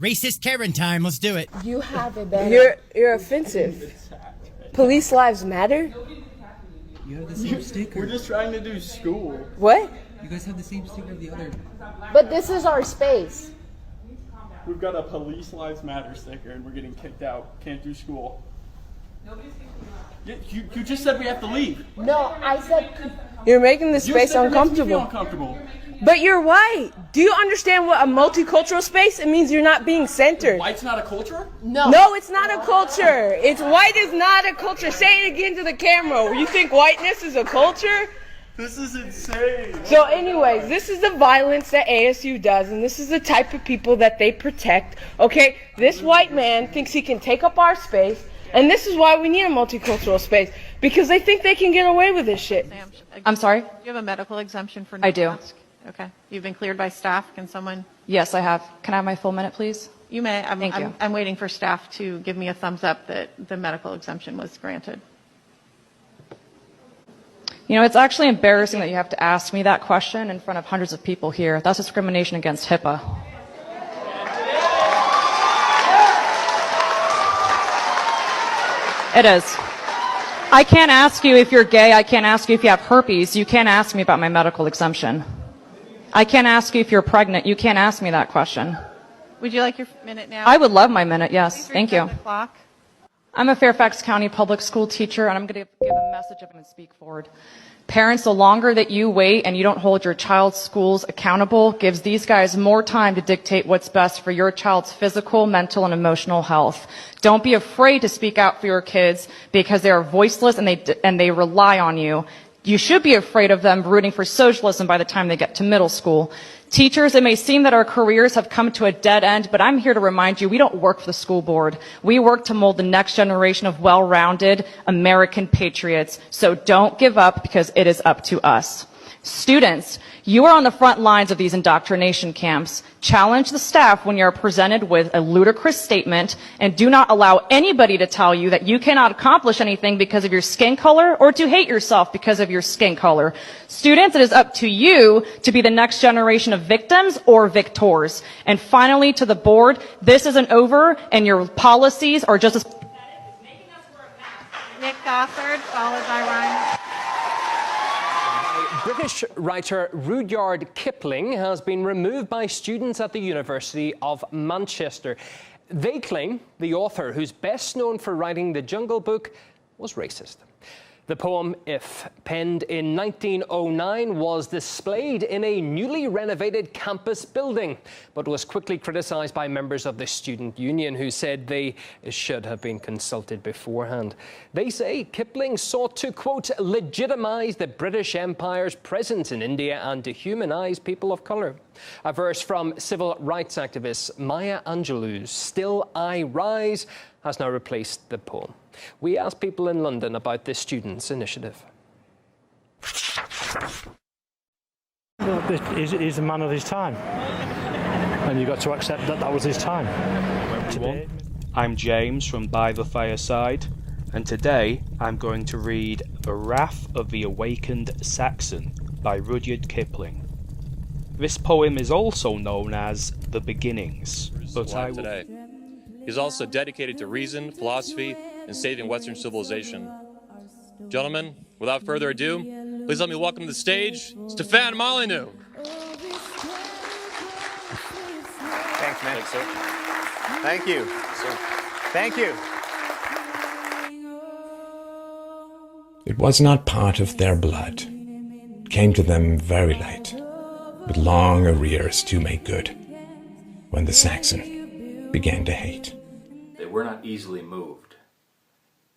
Racist Karen time. Let's do it. You have a better. You're offensive. Police lives matter? You have the same sticker. We're just trying to do school. What? You guys have the same sticker of the other. But this is our space. We've got a Police Lives Matter sticker and we're getting kicked out. Can't do school. You just said we have to leave. No, I said you're making the space uncomfortable. Uncomfortable. But you're white. Do you understand what a multicultural space? It means you're not being centered. White's not a culture? No, it's not a culture. It's white is not a culture. Say it again to the camera. You think whiteness is a culture? This is insane. So anyways, this is the violence that ASU does, and this is the type of people that they protect. Okay, this white man thinks he can take up our space, and this is why we need a multicultural space, because they think they can get away with this shit. Sam, I'm sorry? do you have a medical exemption for I do. mask? Okay. You've been cleared by staff. Can someone? Yes, I have. Can I have my full minute, please? You may. Thank you. I'm waiting for staff to give me a thumbs up that the medical exemption was granted. You know, it's actually embarrassing that you have to ask me that question in front of hundreds of people here. That's discrimination against HIPAA. It is. I can't ask you if you're gay. I can't ask you if you have herpes. You can't ask me about my medical exemption. I can't ask you if you're pregnant. You can't ask me that question. Would you like your minute now? I would love my minute, yes. Thank you. The clock. I'm a Fairfax County public school teacher, and I'm going to give a message if I'm going to speak forward. Parents, the longer that you wait and you don't hold your child's schools accountable gives these guys more time to dictate what's best for your child's physical, mental, and emotional health. Don't be afraid to speak out for your kids because they are voiceless and they rely on you. You should be afraid of them rooting for socialism by the time they get to middle school. Teachers, it may seem that our careers have come to a dead end, but I'm here to remind you we don't work for the school board. We work to mold the next generation of well-rounded American patriots. So don't give up because it is up to us. Students, you are on the front lines of these indoctrination camps. Challenge the staff when you are presented with a ludicrous statement, and do not allow anybody to tell you that you cannot accomplish anything because of your skin color or to hate yourself because of your skin color. Students, it is up to you to be the next generation of victims or victors. And finally, to the board, this isn't over, and your policies are just as... Nick Gothard, followed by Ryan. British writer Rudyard Kipling has been removed by students at the University of Manchester. They claim the author, who's best known for writing The Jungle Book, was racist. The poem, If, penned in 1909, was displayed in a newly renovated campus building, but was quickly criticised by members of the student union who said they should have been consulted beforehand. They say Kipling sought to, quote, legitimise the British Empire's presence in India and dehumanise people of colour. A verse from civil rights activist Maya Angelou's Still I Rise has now replaced the poem. We asked people in London about this students' initiative. He's a man of his time, and you've got to accept that that was his time. I'm James from By the Fireside, and today I'm going to read The Wrath of the Awakened Saxon by Rudyard Kipling. This poem is also known as The Beginnings, but I will... today. He's also dedicated to reason, philosophy, and saving Western civilization. Gentlemen, without further ado, please let me welcome to the stage Stefan Molyneux. Thanks, man. Thanks, sir. Thank you. Sir. Thank you. It was not part of their blood. It came to them very late, with long arrears to make good, when the Saxon began to hate. They were not easily moved.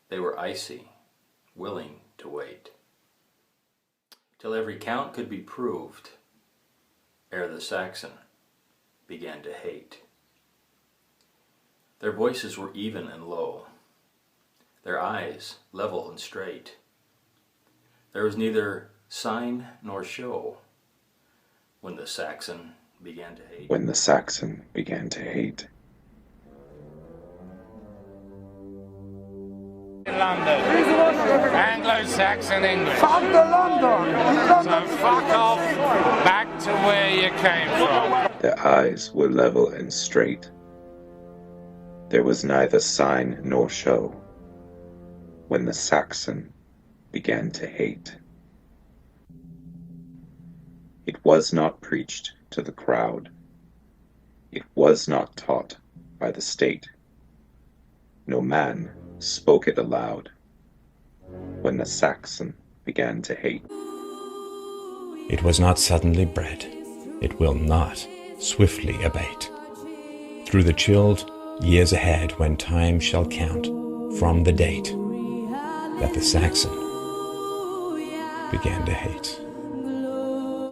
They were icy, willing to wait, till every count could be proved, ere the Saxon began to hate. Their voices were even and low, their eyes level and straight. There was neither sign nor show when the Saxon began to hate. When the Saxon began to hate. London. Anglo-Saxon English. Fuck the London. So fuck off back to where you came from. Their eyes were level and straight. There was neither sign nor show when the Saxon began to hate. It was not preached to the crowd. It was not taught by the state. No man spoke it aloud when the Saxon began to hate. It was not suddenly bred. It will not swiftly abate. Through the chilled years ahead, when time shall count from the date that the Saxon began to hate.